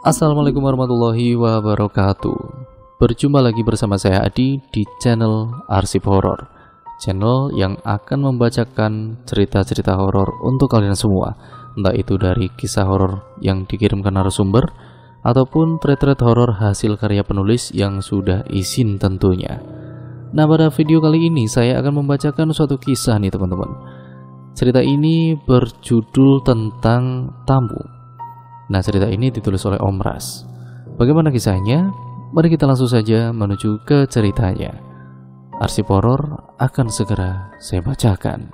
Assalamualaikum warahmatullahi wabarakatuh. Berjumpa lagi bersama saya Adi di channel Arsip Horor, channel yang akan membacakan cerita-cerita horor untuk kalian semua, entah itu dari kisah horor yang dikirimkan narasumber ataupun thread-thread horor hasil karya penulis yang sudah izin tentunya. Nah, pada video kali ini saya akan membacakan suatu kisah nih teman-teman. Cerita ini berjudul tentang tamu. Nah, cerita ini ditulis oleh Om Ras. Bagaimana kisahnya? Mari kita langsung saja menuju ke ceritanya. Arsip Horor akan segera saya bacakan.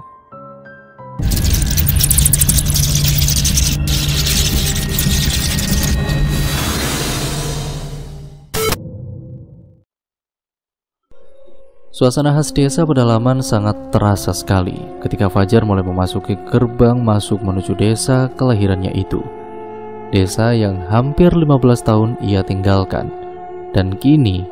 Suasana khas desa pedalaman sangat terasa sekali ketika Fajar mulai memasuki gerbang masuk menuju desa kelahirannya itu. Desa yang hampir 15 tahun ia tinggalkan, dan kini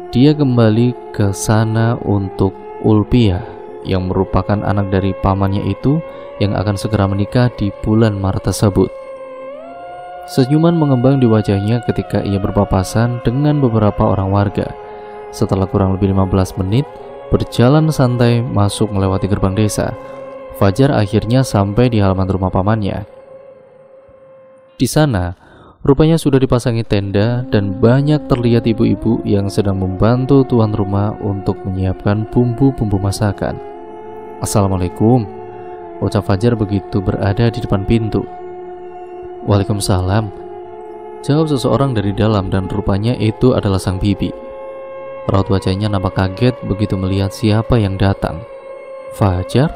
dia kembali ke sana untuk Ulpiah yang merupakan anak dari pamannya itu yang akan segera menikah di bulan Maret tersebut. Senyuman mengembang di wajahnya ketika ia berpapasan dengan beberapa orang warga. Setelah kurang lebih 15 menit berjalan santai masuk melewati gerbang desa, Fajar akhirnya sampai di halaman rumah pamannya. Di sana, rupanya sudah dipasangi tenda dan banyak terlihat ibu-ibu yang sedang membantu tuan rumah untuk menyiapkan bumbu-bumbu masakan. Assalamualaikum, ucap Fajar begitu berada di depan pintu. Waalaikumsalam, jawab seseorang dari dalam dan rupanya itu adalah sang bibi. Raut wajahnya nampak kaget begitu melihat siapa yang datang. Fajar,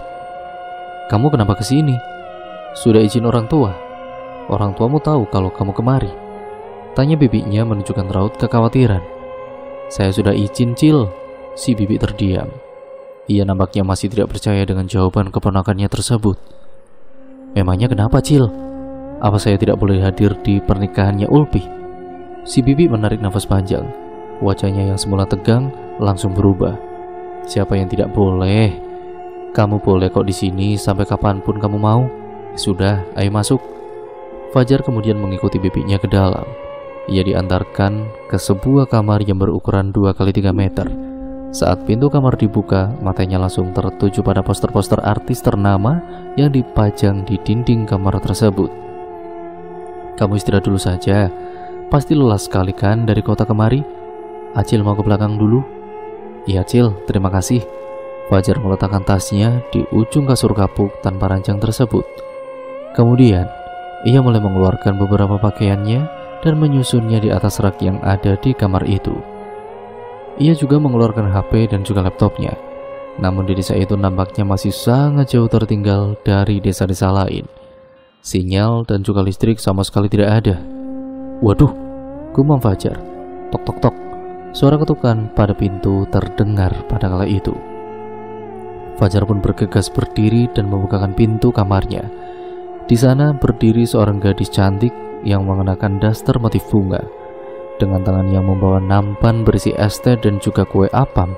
kamu kenapa kesini? Sudah izin orang tua? Orang tuamu tahu kalau kamu kemari? Tanya bibinya menunjukkan raut kekhawatiran. Saya sudah izin, Cil. Si bibi terdiam. Ia nampaknya masih tidak percaya dengan jawaban keponakannya tersebut. Memangnya kenapa, Cil? Apa saya tidak boleh hadir di pernikahannya Ulpi? Si bibi menarik nafas panjang. Wajahnya yang semula tegang langsung berubah. Siapa yang tidak boleh? Kamu boleh kok di sini sampai kapanpun kamu mau. Sudah, ayo masuk. Fajar kemudian mengikuti bibinya ke dalam. Ia diantarkan ke sebuah kamar yang berukuran 2x3 meter. Saat pintu kamar dibuka, matanya langsung tertuju pada poster-poster artis ternama yang dipajang di dinding kamar tersebut. Kamu istirahat dulu saja. Pasti lelah sekali kan dari kota kemari? Acil mau ke belakang dulu? Iya, Cil, terima kasih. Fajar meletakkan tasnya di ujung kasur kapuk tanpa ranjang tersebut. Kemudian ia mulai mengeluarkan beberapa pakaiannya dan menyusunnya di atas rak yang ada di kamar itu. Ia juga mengeluarkan HP dan juga laptopnya. Namun di desa itu nampaknya masih sangat jauh tertinggal dari desa-desa lain. Sinyal dan juga listrik sama sekali tidak ada. Waduh, gumam Fajar. Tok tok tok. Suara ketukan pada pintu terdengar pada kala itu. Fajar pun bergegas berdiri dan membukakan pintu kamarnya. Di sana berdiri seorang gadis cantik yang mengenakan daster motif bunga. Dengan tangan yang membawa nampan berisi es teh dan juga kue apam,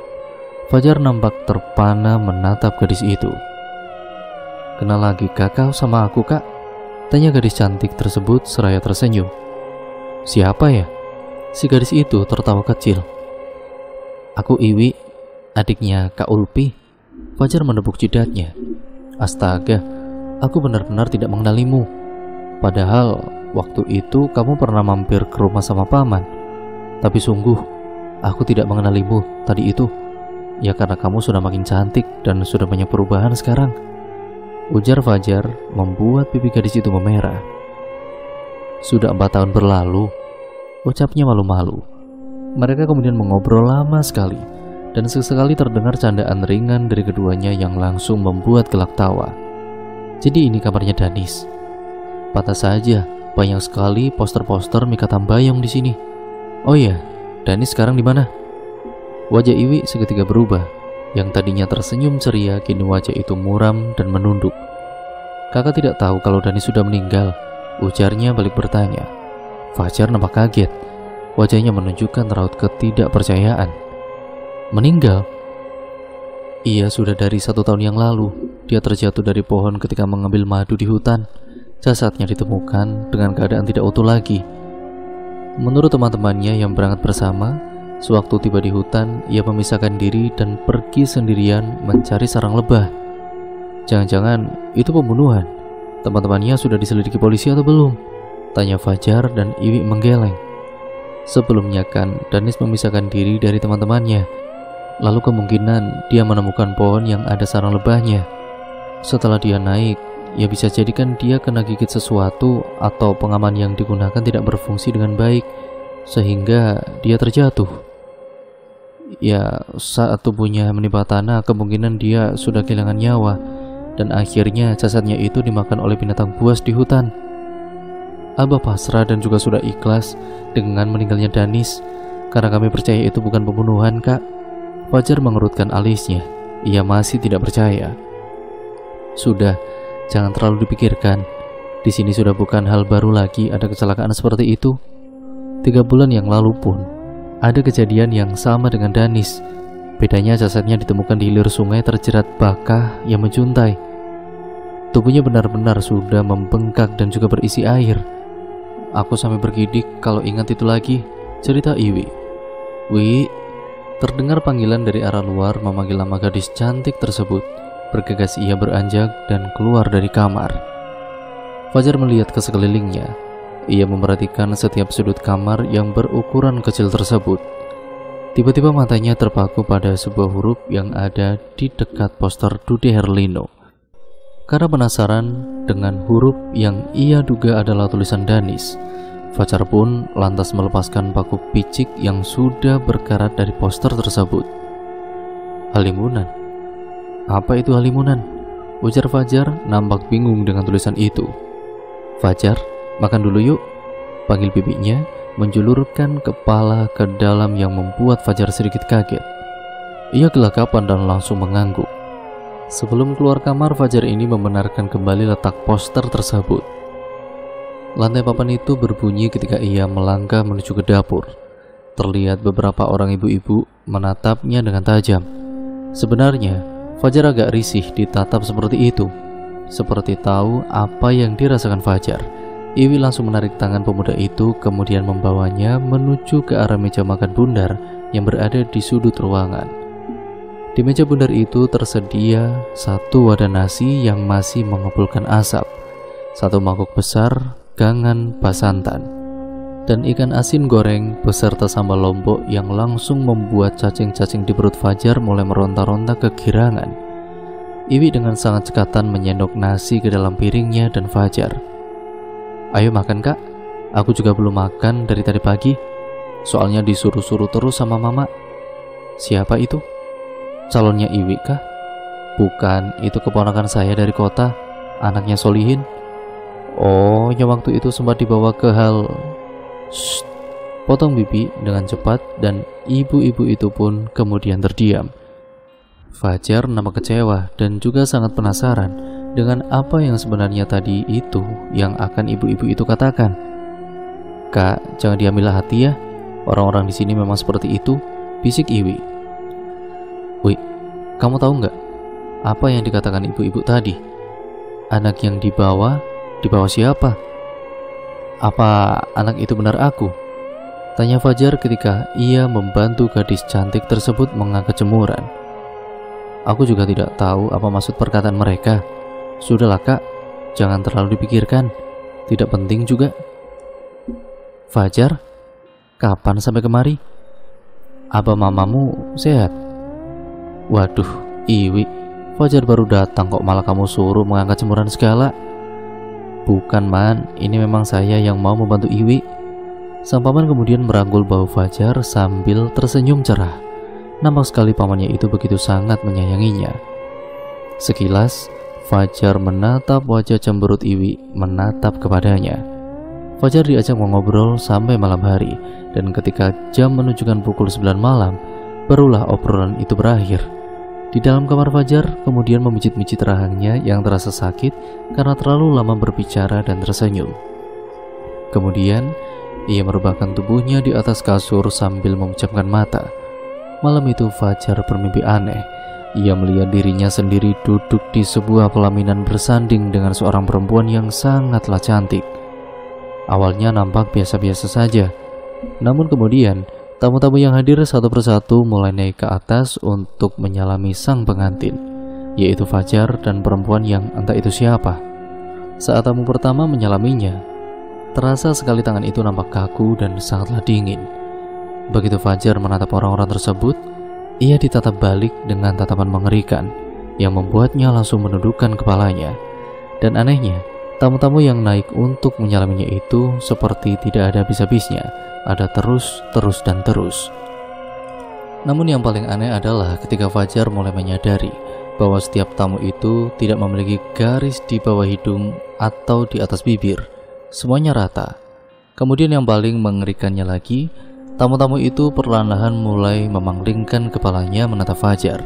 Fajar nampak terpana menatap gadis itu. Kenal lagi kakak sama aku, Kak? Tanya gadis cantik tersebut seraya tersenyum. Siapa ya? Si gadis itu tertawa kecil. Aku Iwi, adiknya Kak Ulpi. Fajar menepuk jidatnya. Astaga, aku benar-benar tidak mengenalimu. Padahal waktu itu kamu pernah mampir ke rumah sama paman. Tapi sungguh, aku tidak mengenalimu tadi itu. Ya karena kamu sudah makin cantik dan sudah banyak perubahan sekarang. Ujar Fajar membuat pipi gadis itu memerah. Sudah 4 tahun berlalu, ucapnya malu-malu. Mereka kemudian mengobrol lama sekali, dan sesekali terdengar candaan ringan dari keduanya yang langsung membuat gelak tawa. Jadi ini kamarnya Danis. Patah saja, banyak sekali poster-poster Mika Tambayong di sini. Oh iya, Danis sekarang di mana? Wajah Iwi seketika berubah. Yang tadinya tersenyum ceria, kini wajah itu muram dan menunduk. Kakak tidak tahu kalau Danis sudah meninggal, ujarnya balik bertanya. Fajar nampak kaget. Wajahnya menunjukkan raut ketidakpercayaan. Meninggal? Iya, sudah dari 1 tahun yang lalu. Dia terjatuh dari pohon ketika mengambil madu di hutan. Jasadnya ditemukan dengan keadaan tidak utuh lagi. Menurut teman-temannya yang berangkat bersama, sewaktu tiba di hutan, ia memisahkan diri dan pergi sendirian mencari sarang lebah. Jangan-jangan itu pembunuhan? Teman-temannya sudah diselidiki polisi atau belum? Tanya Fajar dan Iwi menggeleng. Sebelumnya kan Danis memisahkan diri dari teman-temannya. Lalu kemungkinan dia menemukan pohon yang ada sarang lebahnya. Setelah dia naik, ya bisa jadikan dia kena gigit sesuatu atau pengaman yang digunakan tidak berfungsi dengan baik sehingga dia terjatuh. Ya, saat tubuhnya menimpa tanah, kemungkinan dia sudah kehilangan nyawa dan akhirnya jasadnya itu dimakan oleh binatang buas di hutan. Abah pasrah dan juga sudah ikhlas dengan meninggalnya Danis karena kami percaya itu bukan pembunuhan, Kak. Fajar mengerutkan alisnya. Ia masih tidak percaya. Sudah, jangan terlalu dipikirkan. Di sini sudah bukan hal baru lagi ada kecelakaan seperti itu. 3 bulan yang lalu pun ada kejadian yang sama dengan Danis. Bedanya jasadnya ditemukan di hilir sungai terjerat baka yang menjuntai. Tubuhnya benar-benar sudah membengkak dan juga berisi air. Aku sampai bergidik kalau ingat itu lagi, cerita Iwi. Wi, terdengar panggilan dari arah luar memanggil nama gadis cantik tersebut. Bergegas ia beranjak dan keluar dari kamar. Fajar melihat ke sekelilingnya. Ia memperhatikan setiap sudut kamar yang berukuran kecil tersebut. Tiba-tiba matanya terpaku pada sebuah huruf yang ada di dekat poster Dude Herlino. Karena penasaran dengan huruf yang ia duga adalah tulisan Danis, Fajar pun lantas melepaskan paku picik yang sudah berkarat dari poster tersebut. Halimunan? Apa itu halimunan? Ujar Fajar nampak bingung dengan tulisan itu. Fajar, makan dulu yuk, panggil bibinya, menjulurkan kepala ke dalam yang membuat Fajar sedikit kaget. Ia gelagapan dan langsung mengangguk. Sebelum keluar kamar, Fajar ini membenarkan kembali letak poster tersebut. Lantai papan itu berbunyi ketika ia melangkah menuju ke dapur. Terlihat beberapa orang ibu-ibu menatapnya dengan tajam. Sebenarnya, Fajar agak risih ditatap seperti itu. Seperti tahu apa yang dirasakan Fajar, Iwi langsung menarik tangan pemuda itu, kemudian membawanya menuju ke arah meja makan bundar yang berada di sudut ruangan. Di meja bundar itu tersedia satu wadah nasi yang masih mengepulkan asap, satu mangkuk besar gangan basantan, dan ikan asin goreng beserta sambal lombok yang langsung membuat cacing-cacing di perut Fajar mulai meronta-ronta kegirangan. Iwi dengan sangat cekatan menyendok nasi ke dalam piringnya dan Fajar. Ayo makan kak, aku juga belum makan dari tadi pagi. Soalnya disuruh-suruh terus sama mama. Siapa itu? Calonnya Iwi kah? Bukan, itu keponakan saya dari kota, anaknya Solihin. Oh, yang waktu itu sempat dibawa ke hal... Shh, potong Bibi dengan cepat dan ibu-ibu itu pun kemudian terdiam. Fajar nampak kecewa dan juga sangat penasaran dengan apa yang sebenarnya tadi itu yang akan ibu-ibu itu katakan. Kak, jangan diambil hati ya. Orang-orang di sini memang seperti itu, bisik Iwi. Wih, kamu tahu nggak apa yang dikatakan ibu-ibu tadi? Anak yang dibawa siapa? Apa anak itu benar aku? Tanya Fajar ketika ia membantu gadis cantik tersebut mengangkat jemuran. Aku juga tidak tahu apa maksud perkataan mereka. Sudahlah kak, jangan terlalu dipikirkan, tidak penting juga. Fajar, kapan sampai kemari? Apa mamamu sehat? Waduh, Iwi, Fajar baru datang kok malah kamu suruh mengangkat jemuran segala. Bukan man, ini memang saya yang mau membantu Iwi. Sang paman kemudian merangkul bahu Fajar sambil tersenyum cerah. Nampak sekali pamannya itu begitu sangat menyayanginya. Sekilas, Fajar menatap wajah cemberut Iwi menatap kepadanya. Fajar diajak mengobrol sampai malam hari, dan ketika jam menunjukkan pukul 9 malam, barulah obrolan itu berakhir. Di dalam kamar Fajar kemudian memijit-mijit rahangnya yang terasa sakit karena terlalu lama berbicara dan tersenyum. Kemudian ia merebahkan tubuhnya di atas kasur sambil memejamkan mata. Malam itu Fajar bermimpi aneh. Ia melihat dirinya sendiri duduk di sebuah pelaminan bersanding dengan seorang perempuan yang sangatlah cantik. Awalnya nampak biasa-biasa saja, Namun kemudian, tamu-tamu yang hadir satu persatu mulai naik ke atas untuk menyalami sang pengantin, yaitu Fajar dan perempuan yang entah itu siapa. Saat tamu pertama menyalaminya, terasa sekali tangan itu nampak kaku dan sangatlah dingin. Begitu Fajar menatap orang-orang tersebut, ia ditatap balik dengan tatapan mengerikan yang membuatnya langsung menundukkan kepalanya. Dan anehnya, tamu-tamu yang naik untuk menyalaminya itu seperti tidak ada habis-habisnya, ada terus dan terus. Namun yang paling aneh adalah ketika Fajar mulai menyadari bahwa setiap tamu itu tidak memiliki garis di bawah hidung atau di atas bibir, semuanya rata. Kemudian yang paling mengerikannya lagi, tamu-tamu itu perlahan-lahan mulai memanglingkan kepalanya menatap Fajar.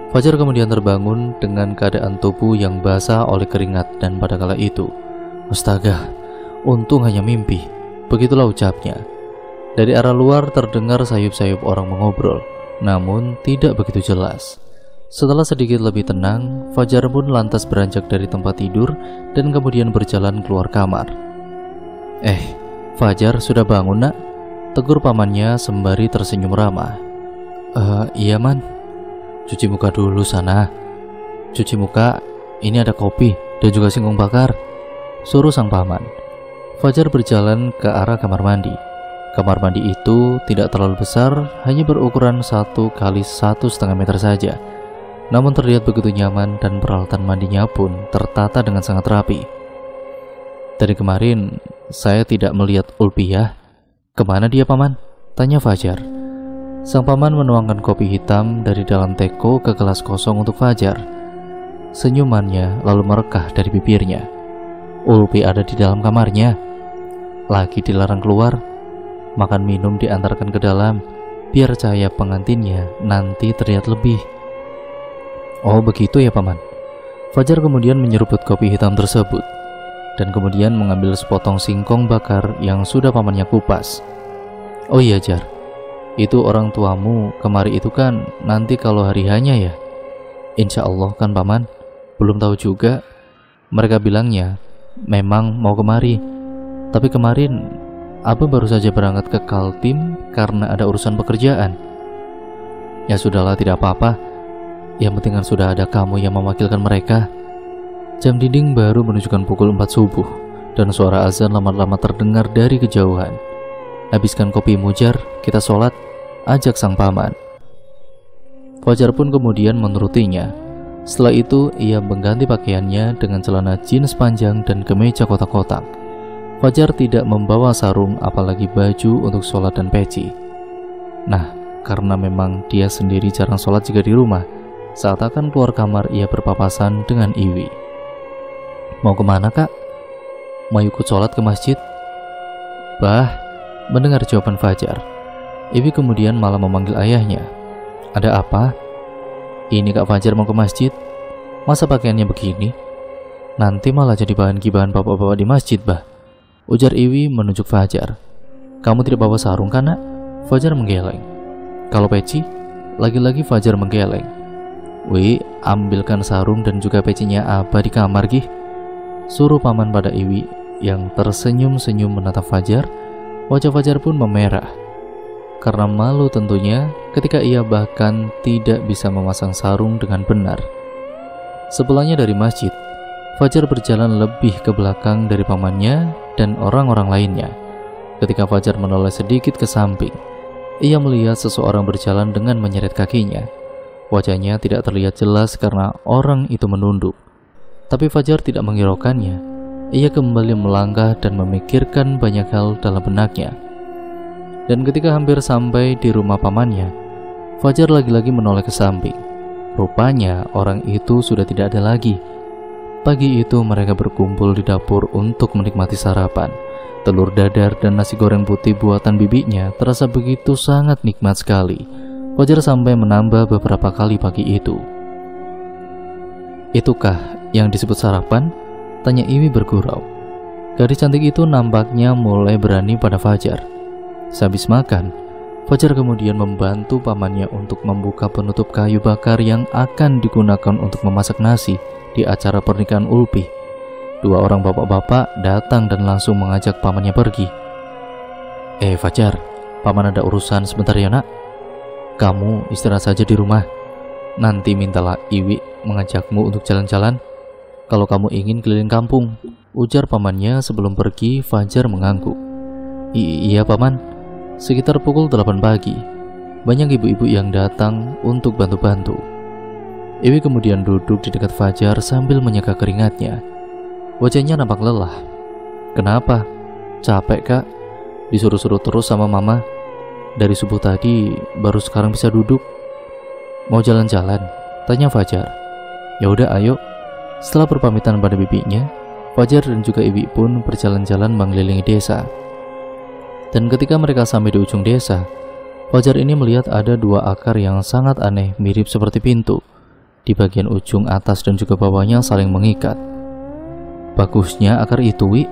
Fajar kemudian terbangun dengan keadaan tubuh yang basah oleh keringat, dan pada kala itu, astaga, untung hanya mimpi, begitulah ucapnya. Dari arah luar terdengar sayup-sayup orang mengobrol, namun tidak begitu jelas. Setelah sedikit lebih tenang, Fajar pun lantas beranjak dari tempat tidur dan kemudian berjalan keluar kamar. Fajar, sudah bangun nak? Tegur pamannya sembari tersenyum ramah. Iya man. Cuci muka dulu sana. Cuci muka, ini ada kopi dan juga singkong bakar, suruh sang paman. Fajar berjalan ke arah kamar mandi. Kamar mandi itu tidak terlalu besar, hanya berukuran 1 kali 1,5 meter saja. Namun terlihat begitu nyaman dan peralatan mandinya pun tertata dengan sangat rapi. Dari kemarin saya tidak melihat Ulpiyah. Kemana dia paman? Tanya Fajar. Sang paman menuangkan kopi hitam dari dalam teko ke gelas kosong untuk Fajar. Senyumannya lalu merekah dari bibirnya. Ulpi ada di dalam kamarnya, lagi dilarang keluar. Makan minum diantarkan ke dalam, biar cahaya pengantinnya nanti terlihat lebih. Oh begitu ya paman. Fajar kemudian menyeruput kopi hitam tersebut, dan kemudian mengambil sepotong singkong bakar yang sudah pamannya kupas. Oh iya Jar, itu orang tuamu kemari itu kan nanti kalau hari hanya ya? Insya Allah kan paman, belum tahu juga. Mereka bilangnya memang mau kemari, tapi kemarin Abah baru saja berangkat ke Kaltim karena ada urusan pekerjaan. Ya sudahlah, tidak apa-apa. Yang penting kan sudah ada kamu yang mewakilkan mereka. Jam dinding baru menunjukkan pukul 4 subuh dan suara azan lama-lama terdengar dari kejauhan. Habiskan kopi Mujar, kita sholat, ajak sang paman. Fajar pun kemudian menurutinya. Setelah itu ia mengganti pakaiannya dengan celana jeans panjang dan kemeja kotak-kotak. Fajar tidak membawa sarung apalagi baju untuk sholat dan peci. Nah, karena memang dia sendiri jarang sholat jika di rumah, saat akan keluar kamar ia berpapasan dengan Iwi. Mau kemana kak? Mau ikut sholat ke masjid? Bah, mendengar jawaban Fajar, Iwi kemudian malah memanggil ayahnya. Ada apa? Ini kak Fajar mau ke masjid. Masa pakaiannya begini? Nanti malah jadi bahan gibahan bapak-bapak di masjid bah, ujar Iwi menunjuk Fajar. Kamu tidak bawa sarung kan nak? Fajar menggeleng. Kalau peci? Lagi-lagi Fajar menggeleng. Wi, ambilkan sarung dan juga pecinya Abah di kamar gih, suruh paman pada Iwi yang tersenyum-senyum menatap Fajar. Wajah Fajar pun memerah karena malu tentunya ketika ia bahkan tidak bisa memasang sarung dengan benar. Sepulangnya dari masjid, Fajar berjalan lebih ke belakang dari pamannya dan orang-orang lainnya. Ketika Fajar menoleh sedikit ke samping, ia melihat seseorang berjalan dengan menyeret kakinya. Wajahnya tidak terlihat jelas karena orang itu menunduk. Tapi Fajar tidak menghiraukannya. Ia kembali melangkah dan memikirkan banyak hal dalam benaknya. Dan ketika hampir sampai di rumah pamannya, Fajar lagi-lagi menoleh ke samping. Rupanya orang itu sudah tidak ada lagi. Pagi itu mereka berkumpul di dapur untuk menikmati sarapan. Telur dadar dan nasi goreng putih buatan bibinya terasa begitu sangat nikmat sekali. Fajar sampai menambah beberapa kali pagi itu. Itukah yang disebut sarapan? Tanya Iwi bergurau. Gadis cantik itu nampaknya mulai berani pada Fajar. Sehabis makan, Fajar kemudian membantu pamannya untuk membuka penutup kayu bakar yang akan digunakan untuk memasak nasi di acara pernikahan Ulpi. Dua orang bapak-bapak datang dan langsung mengajak pamannya pergi. Fajar, paman ada urusan sebentar ya nak. Kamu istirahat saja di rumah. Nanti mintalah Iwi mengajakmu untuk jalan-jalan. Kalau kamu ingin keliling kampung, ujar pamannya sebelum pergi. Fajar mengangguk. Iya paman. Sekitar pukul 8 pagi, banyak ibu-ibu yang datang untuk bantu-bantu. Iwi kemudian duduk di dekat Fajar sambil menyeka keringatnya. Wajahnya nampak lelah. Kenapa? Capek kak? Disuruh-suruh terus sama mama. Dari subuh tadi baru sekarang bisa duduk. Mau jalan-jalan? Tanya Fajar. Ya udah ayo. Setelah berpamitan pada bibinya, Fajar dan juga Iwi pun berjalan-jalan mengelilingi desa. Dan ketika mereka sampai di ujung desa, Fajar ini melihat ada dua akar yang sangat aneh, mirip seperti pintu. Di bagian ujung atas dan juga bawahnya saling mengikat. Bagusnya akar itu, Wi,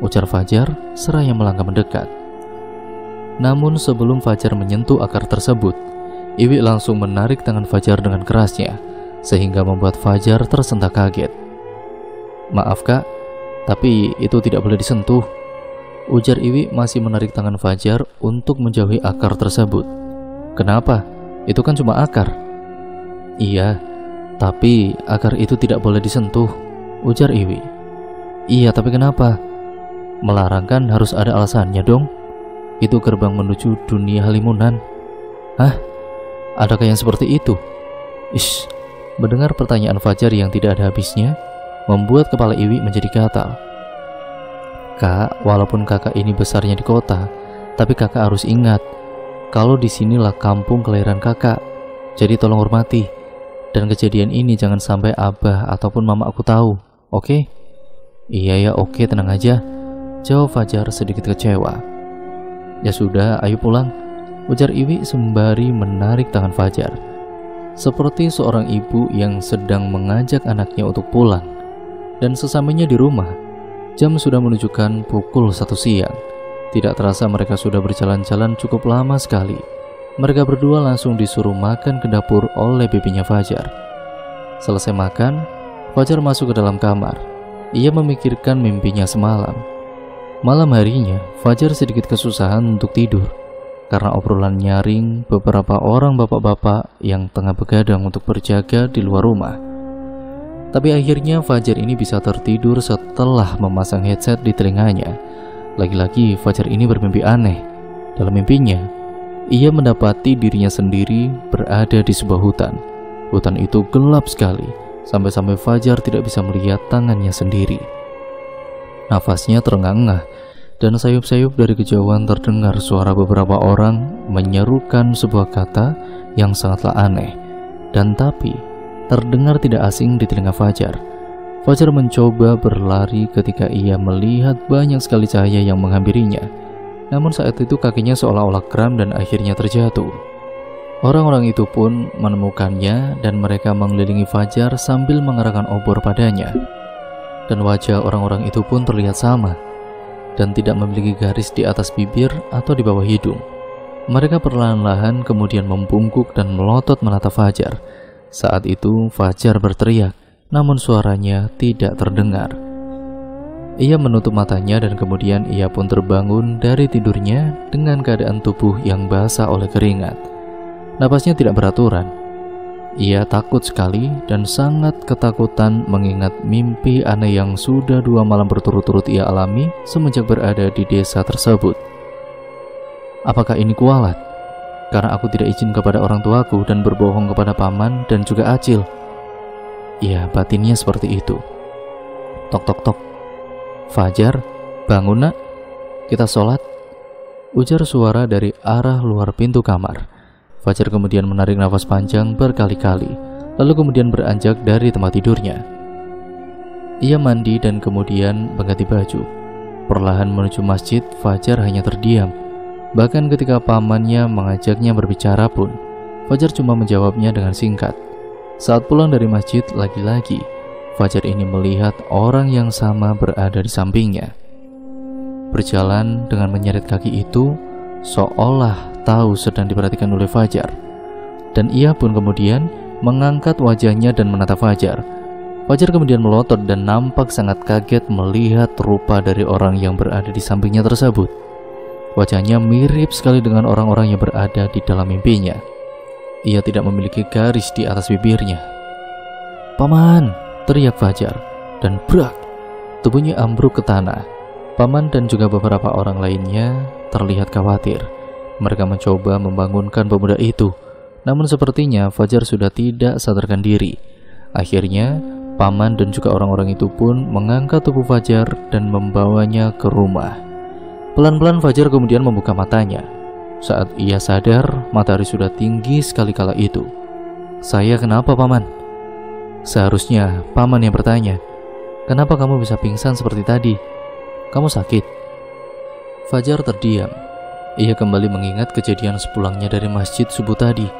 ujar Fajar seraya melangkah mendekat. Namun sebelum Fajar menyentuh akar tersebut, Iwi langsung menarik tangan Fajar dengan kerasnya, sehingga membuat Fajar tersentak kaget. Maaf kak, tapi itu tidak boleh disentuh, ujar Iwi masih menarik tangan Fajar untuk menjauhi akar tersebut. Kenapa? Itu kan cuma akar. Iya, tapi akar itu tidak boleh disentuh, ujar Iwi. Iya, tapi kenapa? Melarang kan harus ada alasannya dong. Itu gerbang menuju dunia halimunan. Hah? Adakah yang seperti itu? Ish, mendengar pertanyaan Fajar yang tidak ada habisnya, membuat kepala Iwi menjadi gatal. Kak, walaupun kakak ini besarnya di kota, tapi kakak harus ingat, kalau disinilah kampung kelahiran kakak. Jadi tolong hormati. Dan kejadian ini jangan sampai abah ataupun mama aku tahu, oke? Iya ya, oke, tenang aja, jawab Fajar sedikit kecewa. Ya sudah, ayo pulang, ujar Iwi sembari menarik tangan Fajar, seperti seorang ibu yang sedang mengajak anaknya untuk pulang. Dan sesampainya di rumah, jam sudah menunjukkan pukul 1 siang. Tidak terasa mereka sudah berjalan-jalan cukup lama sekali. Mereka berdua langsung disuruh makan ke dapur oleh bibinya Fajar. Selesai makan, Fajar masuk ke dalam kamar. Ia memikirkan mimpinya semalam. Malam harinya, Fajar sedikit kesusahan untuk tidur karena obrolan nyaring beberapa orang bapak-bapak yang tengah begadang untuk berjaga di luar rumah. Tapi akhirnya Fajar ini bisa tertidur setelah memasang headset di telinganya. Lagi-lagi Fajar ini bermimpi aneh. Dalam mimpinya, ia mendapati dirinya sendiri berada di sebuah hutan. Hutan itu gelap sekali, sampai-sampai Fajar tidak bisa melihat tangannya sendiri. Nafasnya terengah-engah, dan sayup-sayup dari kejauhan terdengar suara beberapa orang menyerukan sebuah kata yang sangatlah aneh, dan tapi terdengar tidak asing di telinga Fajar. Fajar mencoba berlari ketika ia melihat banyak sekali cahaya yang menghampirinya. Namun saat itu kakinya seolah-olah kram dan akhirnya terjatuh. Orang-orang itu pun menemukannya dan mereka mengelilingi Fajar sambil mengarahkan obor padanya. Dan wajah orang-orang itu pun terlihat sama dan tidak memiliki garis di atas bibir atau di bawah hidung. Mereka perlahan-lahan kemudian membungkuk dan melotot menatap Fajar. Saat itu Fajar berteriak, namun suaranya tidak terdengar. Ia menutup matanya dan kemudian ia pun terbangun dari tidurnya dengan keadaan tubuh yang basah oleh keringat. Napasnya tidak beraturan. Ia takut sekali dan sangat ketakutan mengingat mimpi aneh yang sudah 2 malam berturut-turut ia alami semenjak berada di desa tersebut. Apakah ini kualat? Karena aku tidak izin kepada orang tuaku dan berbohong kepada paman dan juga Acil. Ya, batinnya seperti itu. Tok tok tok. Fajar, bangun nak, kita sholat, ujar suara dari arah luar pintu kamar. Fajar kemudian menarik nafas panjang berkali-kali, lalu kemudian beranjak dari tempat tidurnya. Ia mandi dan kemudian mengganti baju. Perlahan menuju masjid, Fajar hanya terdiam. Bahkan ketika pamannya mengajaknya berbicara pun, Fajar cuma menjawabnya dengan singkat. Saat pulang dari masjid, lagi-lagi Fajar ini melihat orang yang sama berada di sampingnya. Berjalan dengan menyeret kaki itu, seolah tahu sedang diperhatikan oleh Fajar. Dan ia pun kemudian mengangkat wajahnya dan menatap Fajar. Fajar kemudian melotot dan nampak sangat kaget melihat rupa dari orang yang berada di sampingnya tersebut. Wajahnya mirip sekali dengan orang-orang yang berada di dalam mimpinya. Ia tidak memiliki garis di atas bibirnya. "Paman!" teriak Fajar, dan brak, tubuhnya ambruk ke tanah. Paman dan juga beberapa orang lainnya terlihat khawatir. Mereka mencoba membangunkan pemuda itu, namun sepertinya Fajar sudah tidak sadarkan diri. Akhirnya Paman dan juga orang-orang itu pun mengangkat tubuh Fajar dan membawanya ke rumah. Pelan-pelan Fajar kemudian membuka matanya. Saat ia sadar, matahari sudah tinggi sekali kala itu. "Saya kenapa, Paman?" Seharusnya Paman yang bertanya. "Kenapa kamu bisa pingsan seperti tadi? Kamu sakit?" Fajar terdiam. Ia kembali mengingat kejadian sepulangnya dari masjid subuh tadi.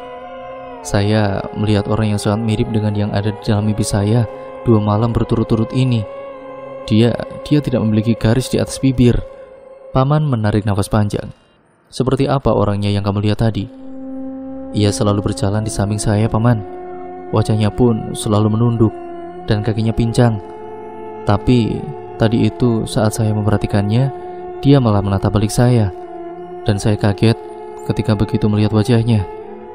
"Saya melihat orang yang sangat mirip dengan yang ada di dalam mimpi saya 2 malam berturut-turut ini. Dia tidak memiliki garis di atas bibir." Paman menarik nafas panjang. "Seperti apa orangnya yang kamu lihat tadi?" "Ia selalu berjalan di samping saya, Paman. Wajahnya pun selalu menunduk dan kakinya pincang. Tapi tadi itu saat saya memperhatikannya, dia malah menatap balik saya. Dan saya kaget ketika begitu melihat wajahnya.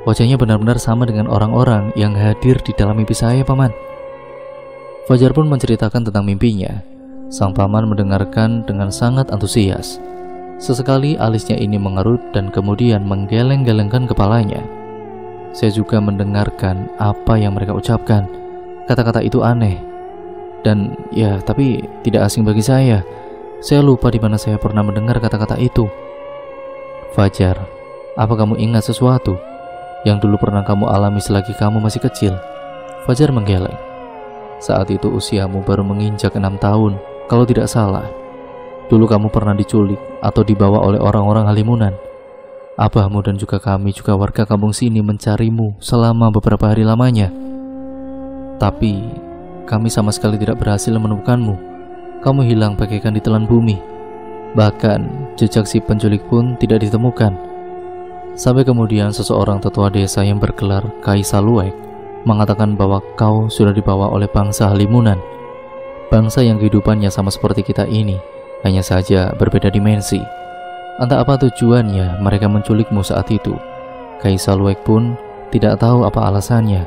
Wajahnya benar-benar sama dengan orang-orang yang hadir di dalam mimpi saya, Paman." Fajar pun menceritakan tentang mimpinya. Sang paman mendengarkan dengan sangat antusias. Sesekali alisnya ini mengerut dan kemudian menggeleng-gelengkan kepalanya. Saya juga mendengarkan apa yang mereka ucapkan. Kata-kata itu aneh. Dan ya, tapi tidak asing bagi saya. Saya lupa di mana saya pernah mendengar kata-kata itu. "Fajar, apa kamu ingat sesuatu yang dulu pernah kamu alami selagi kamu masih kecil?" Fajar menggeleng. "Saat itu usiamu baru menginjak 6 tahun, kalau tidak salah. Dulu kamu pernah diculik atau dibawa oleh orang-orang Halimunan. Abahmu dan juga kami juga warga kampung sini mencarimu selama beberapa hari lamanya. Tapi kami sama sekali tidak berhasil menemukanmu. Kamu hilang bagaikan ditelan bumi. Bahkan jejak si penculik pun tidak ditemukan. Sampai kemudian seseorang tetua desa yang bergelar Kai Saluek mengatakan bahwa kau sudah dibawa oleh bangsa Halimunan. Bangsa yang kehidupannya sama seperti kita ini, hanya saja berbeda dimensi. Entah apa tujuannya mereka menculikmu saat itu. Kai Saluek pun tidak tahu apa alasannya,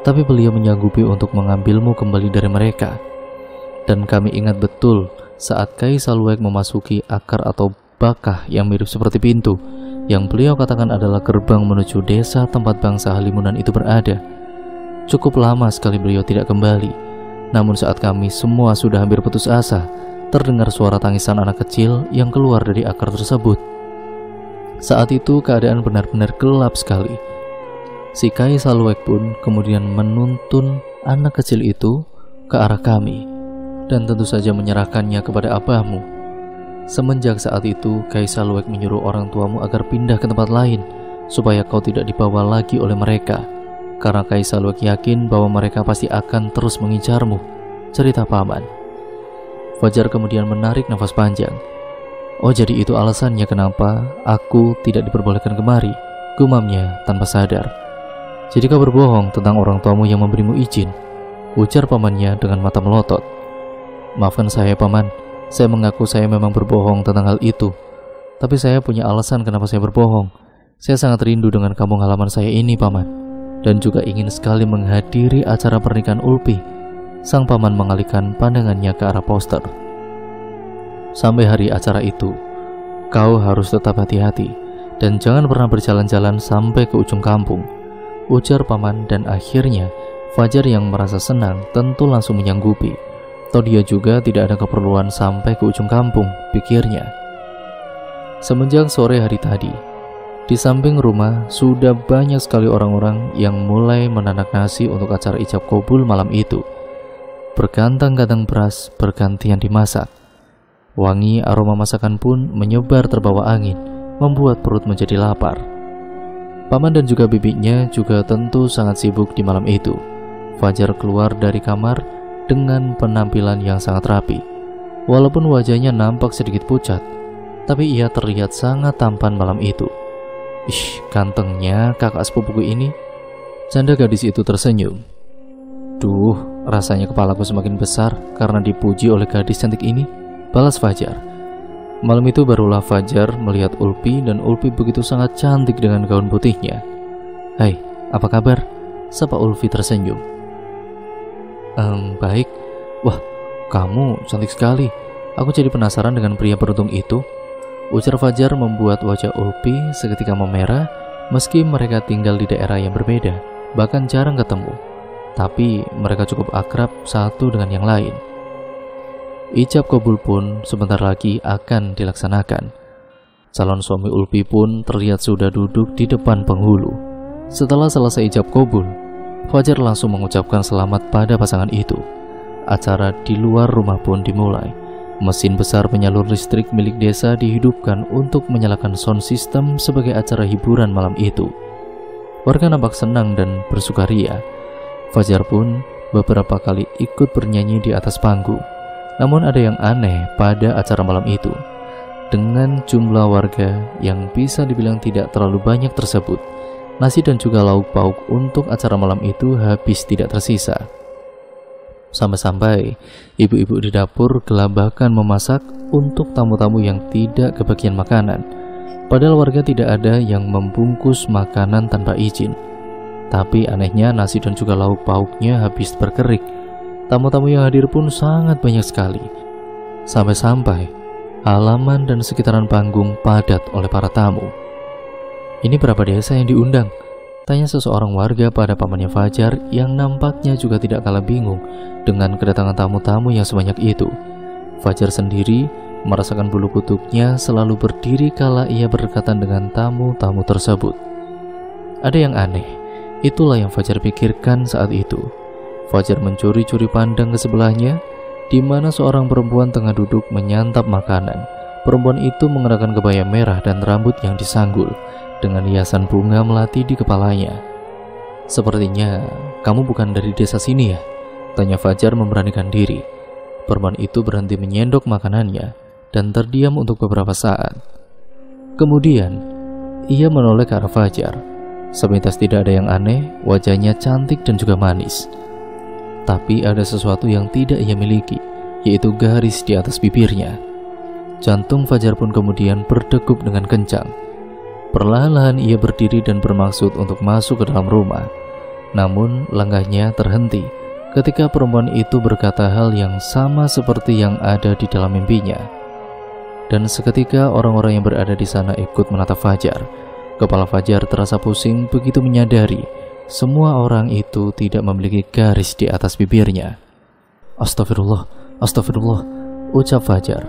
tapi beliau menyanggupi untuk mengambilmu kembali dari mereka. Dan kami ingat betul saat Kai Saluek memasuki akar atau bakah yang mirip seperti pintu, yang beliau katakan adalah gerbang menuju desa tempat bangsa Halimunan itu berada. Cukup lama sekali beliau tidak kembali. Namun saat kami semua sudah hampir putus asa, terdengar suara tangisan anak kecil yang keluar dari akar tersebut. Saat itu keadaan benar-benar gelap sekali. Si Kai Saluek pun kemudian menuntun anak kecil itu ke arah kami, dan tentu saja menyerahkannya kepada abahmu. Semenjak saat itu, Kai Saluek menyuruh orang tuamu agar pindah ke tempat lain, supaya kau tidak dibawa lagi oleh mereka. Karena Kai Saluek yakin bahwa mereka pasti akan terus mengincarmu, cerita paman. Fajar kemudian menarik nafas panjang. "Oh, jadi itu alasannya kenapa aku tidak diperbolehkan kemari," gumamnya tanpa sadar. "Jadi kau berbohong tentang orang tuamu yang memberimu izin," ujar pamannya dengan mata melotot. "Maafkan saya, Paman. Saya mengaku saya memang berbohong tentang hal itu. Tapi saya punya alasan kenapa saya berbohong. Saya sangat rindu dengan kampung halaman saya ini, Paman. Dan juga ingin sekali menghadiri acara pernikahan Ulpi." Sang paman mengalihkan pandangannya ke arah poster. "Sampai hari acara itu, kau harus tetap hati-hati dan jangan pernah berjalan-jalan sampai ke ujung kampung," ujar paman. Dan akhirnya Fajar yang merasa senang tentu langsung menyanggupi. Toh dia juga tidak ada keperluan sampai ke ujung kampung, pikirnya. Semenjak sore hari tadi, di samping rumah sudah banyak sekali orang-orang yang mulai menanak nasi untuk acara ijab kabul malam itu. Bergantang-gantang beras bergantian dimasak. Wangi aroma masakan pun menyebar terbawa angin, membuat perut menjadi lapar. Paman dan juga bibinya juga tentu sangat sibuk di malam itu. Fajar keluar dari kamar dengan penampilan yang sangat rapi. Walaupun wajahnya nampak sedikit pucat, tapi ia terlihat sangat tampan malam itu. "Ih, gantengnya kakak sepupuku ini," canda gadis itu tersenyum. "Duh, Rasanya kepalaku semakin besar karena dipuji oleh gadis cantik ini, balas Fajar. Malam itu barulah Fajar melihat Ulpi dan Ulpi begitu sangat cantik dengan gaun putihnya. "Hai, apa kabar?" sapa Ulfi tersenyum. Baik. Wah, kamu cantik sekali. Aku jadi penasaran dengan pria beruntung itu," ujar Fajar membuat wajah Ulpi seketika memerah. Meski mereka tinggal di daerah yang berbeda, bahkan jarang ketemu, tapi mereka cukup akrab satu dengan yang lain. Ijab kabul pun sebentar lagi akan dilaksanakan. Calon suami Ulpi pun terlihat sudah duduk di depan penghulu. Setelah selesai ijab kabul, Fajar langsung mengucapkan selamat pada pasangan itu. Acara di luar rumah pun dimulai. Mesin besar penyalur listrik milik desa dihidupkan untuk menyalakan sound system sebagai acara hiburan malam itu. Warga nampak senang dan bersukaria. Fajar pun beberapa kali ikut bernyanyi di atas panggung. Namun ada yang aneh pada acara malam itu. Dengan jumlah warga yang bisa dibilang tidak terlalu banyak tersebut, nasi dan juga lauk pauk untuk acara malam itu habis tidak tersisa. Sampai-sampai ibu-ibu di dapur gelabahkan memasak untuk tamu-tamu yang tidak kebagian makanan. Padahal warga tidak ada yang membungkus makanan tanpa izin. Tapi anehnya nasi dan juga lauk pauknya habis berkerik. Tamu-tamu yang hadir pun sangat banyak sekali. Sampai-sampai halaman dan sekitaran panggung padat oleh para tamu. "Ini berapa desa yang diundang?" tanya seseorang warga pada pamannya Fajar yang nampaknya juga tidak kalah bingung dengan kedatangan tamu-tamu yang sebanyak itu. Fajar sendiri merasakan bulu kuduknya selalu berdiri kala ia berdekatan dengan tamu-tamu tersebut. Ada yang aneh, itulah yang Fajar pikirkan saat itu. Fajar mencuri-curi pandang ke sebelahnya, di mana seorang perempuan tengah duduk menyantap makanan. Perempuan itu mengenakan kebaya merah dan rambut yang disanggul dengan hiasan bunga melati di kepalanya. "Sepertinya kamu bukan dari desa sini ya?" tanya Fajar memberanikan diri. Perempuan itu berhenti menyendok makanannya dan terdiam untuk beberapa saat. Kemudian ia menoleh ke arah Fajar. Sepintas tidak ada yang aneh, wajahnya cantik dan juga manis. Tapi ada sesuatu yang tidak ia miliki, yaitu garis di atas bibirnya. Jantung Fajar pun kemudian berdegup dengan kencang. Perlahan-lahan ia berdiri dan bermaksud untuk masuk ke dalam rumah. Namun langkahnya terhenti ketika perempuan itu berkata hal yang sama seperti yang ada di dalam mimpinya. Dan seketika orang-orang yang berada di sana ikut menatap Fajar. Kepala Fajar terasa pusing begitu menyadari semua orang itu tidak memiliki garis di atas bibirnya. "Astagfirullah, astagfirullah," ucap Fajar.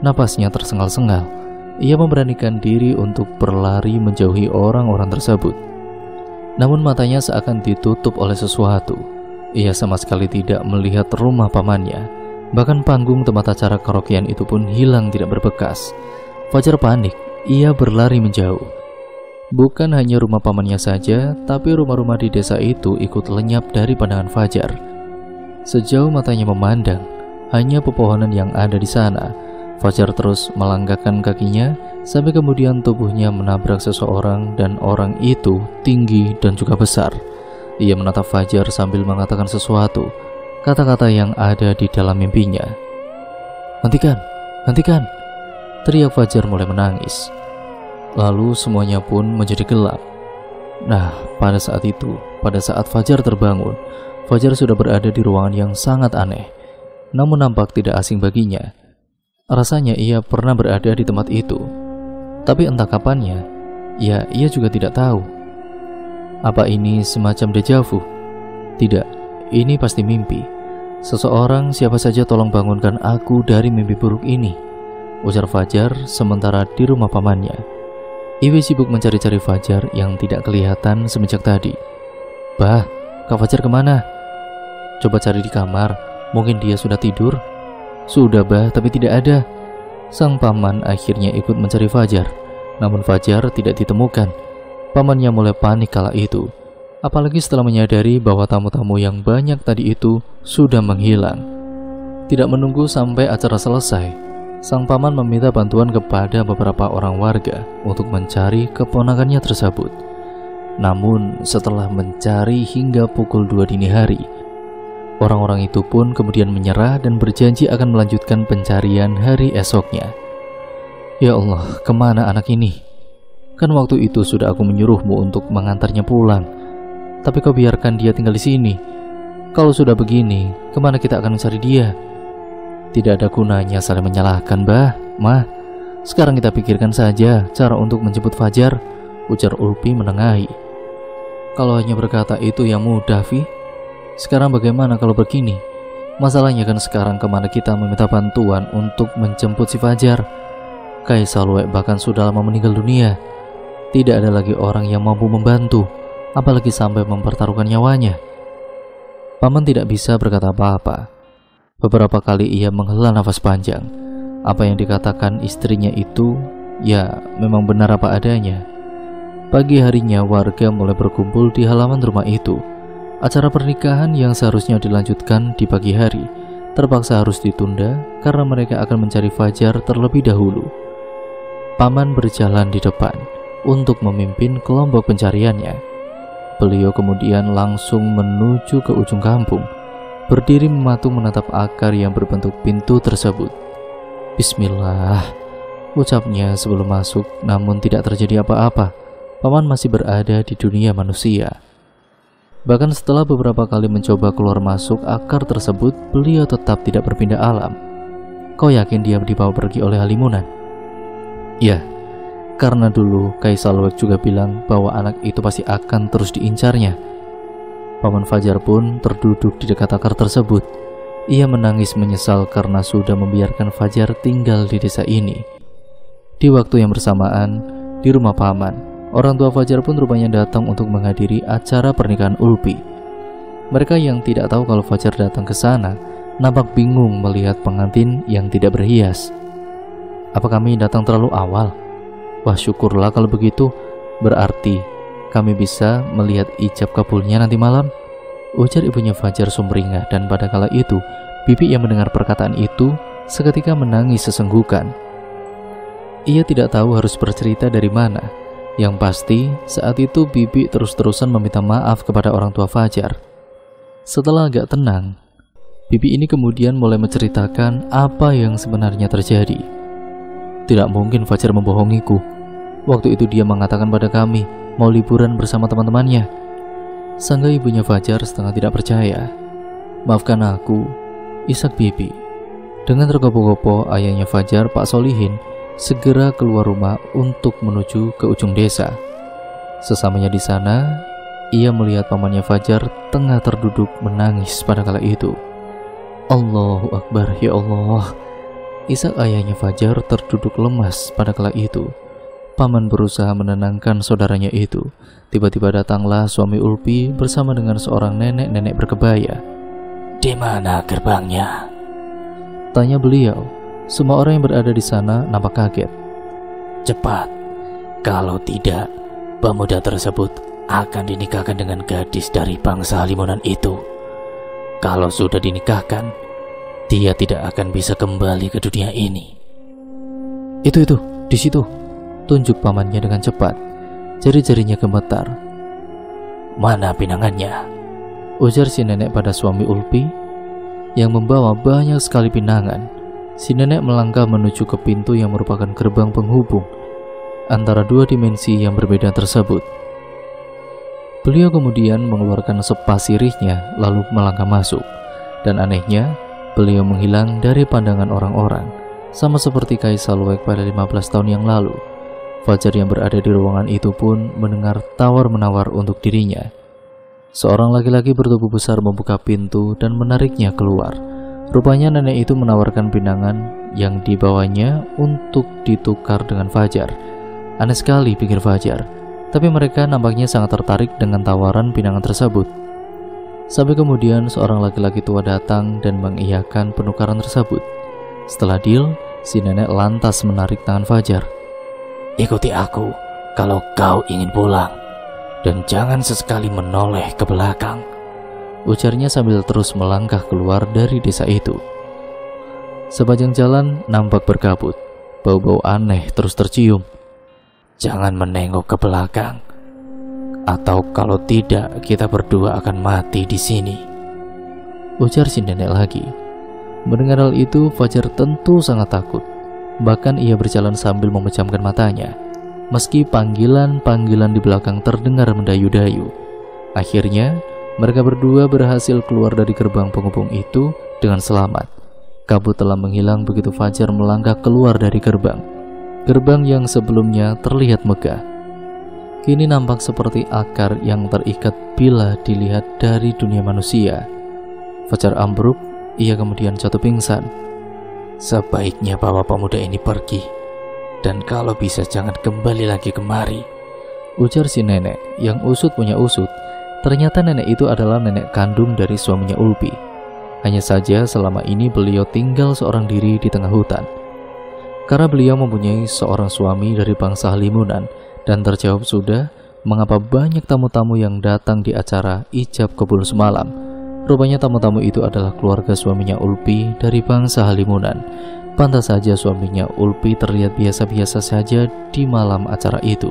Napasnya tersengal-sengal. Ia memberanikan diri untuk berlari menjauhi orang-orang tersebut. Namun matanya seakan ditutup oleh sesuatu. Ia sama sekali tidak melihat rumah pamannya. Bahkan panggung tempat acara karaokean itu pun hilang tidak berbekas. Fajar panik. Ia berlari menjauh. Bukan hanya rumah pamannya saja, tapi rumah-rumah di desa itu ikut lenyap dari pandangan Fajar. Sejauh matanya memandang, hanya pepohonan yang ada di sana. Fajar terus melangkahkan kakinya sampai kemudian tubuhnya menabrak seseorang dan orang itu tinggi dan juga besar. Ia menatap Fajar sambil mengatakan sesuatu, kata-kata yang ada di dalam mimpinya. "Hentikan, hentikan!" teriak Fajar mulai menangis. Lalu semuanya pun menjadi gelap. Nah, pada saat itu, pada saat Fajar terbangun, Fajar sudah berada di ruangan yang sangat aneh. Namun nampak tidak asing baginya. Rasanya ia pernah berada di tempat itu. Tapi entah kapannya, ia juga tidak tahu. Apa ini semacam deja vu? Tidak, ini pasti mimpi. "Seseorang, siapa saja tolong bangunkan aku dari mimpi buruk ini," ujar Fajar sementara di rumah pamannya. Iwi sibuk mencari-cari Fajar yang tidak kelihatan semenjak tadi. "Bah, Kak Fajar kemana?" "Coba cari di kamar, mungkin dia sudah tidur." "Sudah bah, tapi tidak ada." Sang paman akhirnya ikut mencari Fajar. Namun Fajar tidak ditemukan. Pamannya mulai panik kala itu, apalagi setelah menyadari bahwa tamu-tamu yang banyak tadi itu sudah menghilang. Tidak menunggu sampai acara selesai, sang paman meminta bantuan kepada beberapa orang warga untuk mencari keponakannya tersebut. Namun setelah mencari hingga pukul 2 dini hari, Orang-orang itu pun kemudian menyerah dan berjanji akan melanjutkan pencarian hari esoknya. Ya Allah, kemana anak ini? Kan waktu itu sudah aku menyuruhmu untuk mengantarnya pulang, tapi kau biarkan dia tinggal di sini. Kalau sudah begini, kemana kita akan mencari dia? Tidak ada gunanya saling menyalahkan, Mah. Sekarang kita pikirkan saja cara untuk menjemput Fajar, ujar Ulpi menengahi. Kalau hanya berkata itu yang mudah, Vi. Sekarang bagaimana kalau begini? Masalahnya kan sekarang kemana kita meminta bantuan untuk menjemput si Fajar? Kaisar Luwek bahkan sudah lama meninggal dunia. Tidak ada lagi orang yang mampu membantu, apalagi sampai mempertaruhkan nyawanya. Paman tidak bisa berkata apa-apa. Beberapa kali ia menghela nafas panjang. Apa yang dikatakan istrinya itu, ya memang benar apa adanya. Pagi harinya warga mulai berkumpul di halaman rumah itu. Acara pernikahan yang seharusnya dilanjutkan di pagi hari terpaksa harus ditunda karena mereka akan mencari Fajar terlebih dahulu. Paman berjalan di depan untuk memimpin kelompok pencariannya. Beliau kemudian langsung menuju ke ujung kampung, berdiri mematung menatap akar yang berbentuk pintu tersebut. Bismillah, ucapnya sebelum masuk, namun tidak terjadi apa-apa. Paman masih berada di dunia manusia. Bahkan setelah beberapa kali mencoba keluar masuk akar tersebut, beliau tetap tidak berpindah alam. Kau yakin dia dibawa pergi oleh Halimunan? Ya, karena dulu Kaisar Luwek juga bilang bahwa anak itu pasti akan terus diincarnya. Paman Fajar pun terduduk di dekat akar tersebut. Ia menangis menyesal karena sudah membiarkan Fajar tinggal di desa ini. Di waktu yang bersamaan, di rumah paman, orang tua Fajar pun rupanya datang untuk menghadiri acara pernikahan Ulpi. Mereka yang tidak tahu kalau Fajar datang ke sana nampak bingung melihat pengantin yang tidak berhias. Apa kami datang terlalu awal? Wah, syukurlah kalau begitu. Berarti kami bisa melihat ijab kabulnya nanti malam, ujar ibunya Fajar sumringah. Dan pada kala itu, Bibi yang mendengar perkataan itu seketika menangis sesenggukan. Ia tidak tahu harus bercerita dari mana. Yang pasti, saat itu Bibi terus-terusan meminta maaf kepada orang tua Fajar. Setelah agak tenang, Bibi ini kemudian mulai menceritakan apa yang sebenarnya terjadi. Tidak mungkin Fajar membohongiku. Waktu itu dia mengatakan pada kami mau liburan bersama teman-temannya. Sangga ibunya Fajar setengah tidak percaya. Maafkan aku, Ishak Bibi. Dengan tergopoh-gopoh, ayahnya Fajar, Pak Solihin, segera keluar rumah untuk menuju ke ujung desa. Sesamanya di sana, ia melihat pamannya Fajar tengah terduduk menangis pada kala itu. Allahu Akbar, ya Allah. Ishak ayahnya Fajar terduduk lemas pada kala itu. Paman berusaha menenangkan saudaranya itu. Tiba-tiba datanglah suami Ulpi bersama dengan seorang nenek-nenek berkebaya. Di mana gerbangnya? Tanya beliau. Semua orang yang berada di sana nampak kaget. Cepat, kalau tidak, pemuda tersebut akan dinikahkan dengan gadis dari bangsa Halimunan itu. Kalau sudah dinikahkan, dia tidak akan bisa kembali ke dunia ini. Itu, di situ. Tunjuk pamannya dengan cepat. Jari-jarinya gemetar. Mana pinangannya? Ujar si nenek pada suami Ulpi yang membawa banyak sekali pinangan. Si nenek melangkah menuju ke pintu yang merupakan gerbang penghubung antara dua dimensi yang berbeda tersebut. Beliau kemudian mengeluarkan sepas sirihnya lalu melangkah masuk. Dan anehnya, beliau menghilang dari pandangan orang-orang, sama seperti Kaisar Luwek pada 15 tahun yang lalu. Fajar yang berada di ruangan itu pun mendengar tawar-menawar untuk dirinya. Seorang laki-laki bertubuh besar membuka pintu dan menariknya keluar. Rupanya nenek itu menawarkan pinangan yang dibawanya untuk ditukar dengan Fajar. Aneh sekali, pikir Fajar. Tapi mereka nampaknya sangat tertarik dengan tawaran pinangan tersebut. Sampai kemudian seorang laki-laki tua datang dan mengiyakan penukaran tersebut. Setelah deal, si nenek lantas menarik tangan Fajar. Ikuti aku kalau kau ingin pulang, dan jangan sesekali menoleh ke belakang, ujarnya sambil terus melangkah keluar dari desa itu. Sepanjang jalan nampak berkabut, bau-bau aneh terus tercium. Jangan menengok ke belakang, atau kalau tidak kita berdua akan mati di sini. ujar si nenek lagi. Mendengar hal itu, Fajar tentu sangat takut. Bahkan ia berjalan sambil memejamkan matanya, meski panggilan-panggilan di belakang terdengar mendayu-dayu. Akhirnya, mereka berdua berhasil keluar dari gerbang penghubung itu dengan selamat. Kabut telah menghilang begitu Fajar melangkah keluar dari gerbang. Gerbang yang sebelumnya terlihat megah, kini nampak seperti akar yang terikat bila dilihat dari dunia manusia. Fajar ambruk, ia kemudian jatuh pingsan. Sebaiknya bawa pemuda ini pergi, dan kalau bisa jangan kembali lagi kemari, ujar si nenek yang usut punya usut. Ternyata nenek itu adalah nenek kandung dari suaminya Ulpi. Hanya saja selama ini beliau tinggal seorang diri di tengah hutan. Karena beliau mempunyai seorang suami dari bangsa Halimunan, dan terjawab sudah mengapa banyak tamu-tamu yang datang di acara ijab kabul semalam. Rupanya tamu-tamu itu adalah keluarga suaminya Ulpi dari bangsa Halimunan. Pantas saja suaminya Ulpi terlihat biasa-biasa saja di malam acara itu.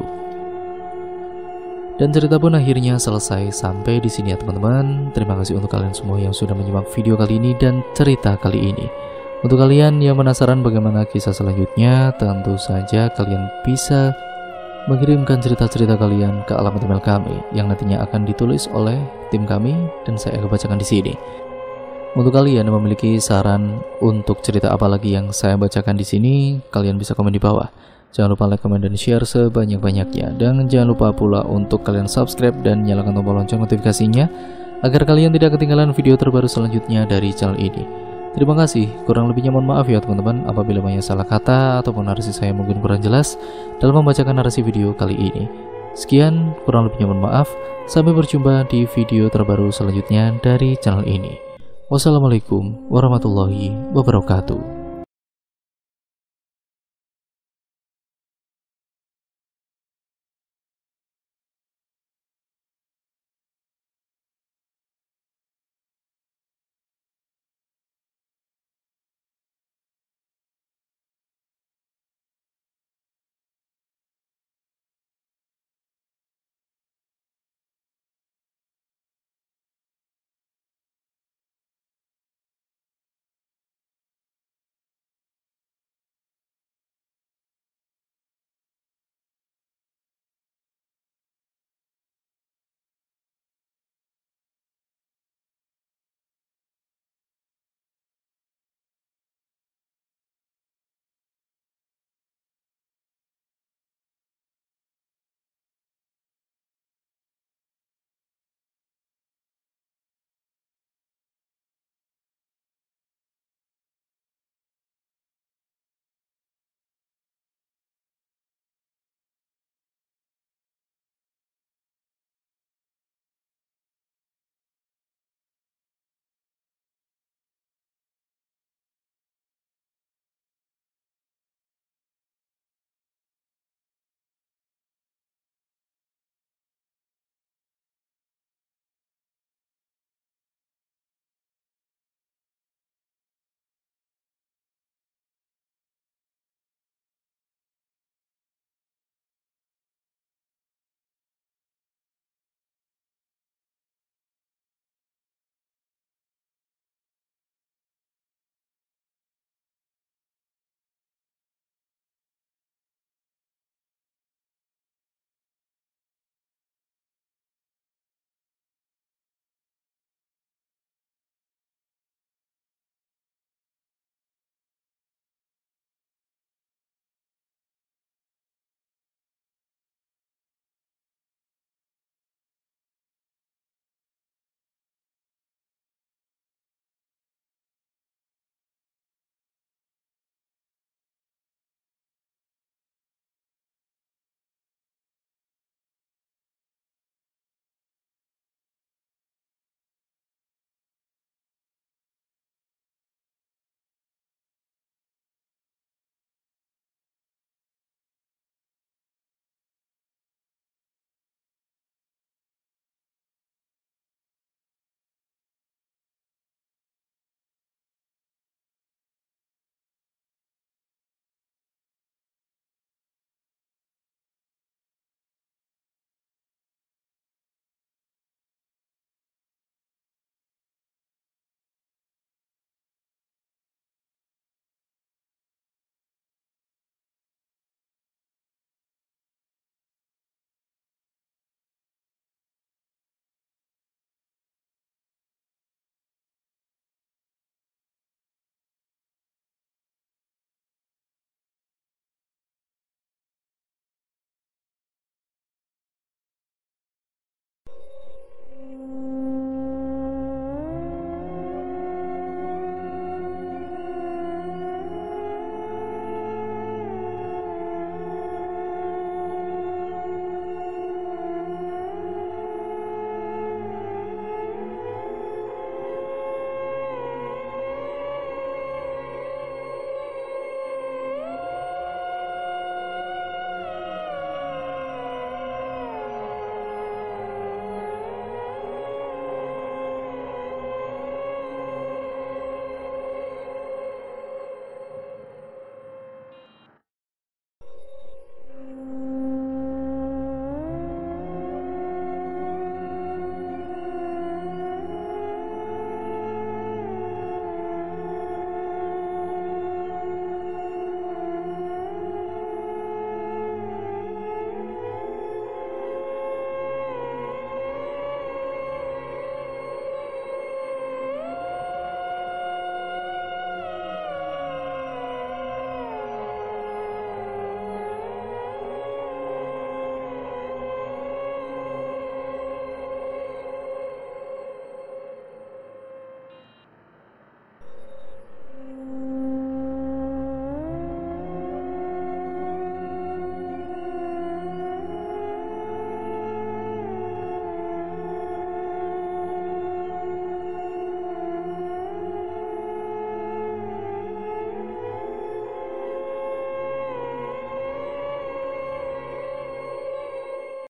Dan cerita pun akhirnya selesai sampai di sini ya teman-teman. Terima kasih untuk kalian semua yang sudah menyimak video kali ini dan cerita kali ini. Untuk kalian yang penasaran bagaimana kisah selanjutnya, tentu saja kalian bisa mengirimkan cerita-cerita kalian ke alamat email kami yang nantinya akan ditulis oleh tim kami dan saya akan bacakan di sini. Untuk kalian yang memiliki saran untuk cerita apa lagi yang saya bacakan di sini, kalian bisa komen di bawah. Jangan lupa like, comment, dan share sebanyak-banyaknya. Dan jangan lupa pula untuk kalian subscribe dan nyalakan tombol lonceng notifikasinya agar kalian tidak ketinggalan video terbaru selanjutnya dari channel ini. Terima kasih, kurang lebihnya mohon maaf ya teman-teman apabila banyak salah kata ataupun narasi saya mungkin kurang jelas dalam membacakan narasi video kali ini. Sekian, kurang lebihnya mohon maaf. Sampai berjumpa di video terbaru selanjutnya dari channel ini. Wassalamualaikum warahmatullahi wabarakatuh.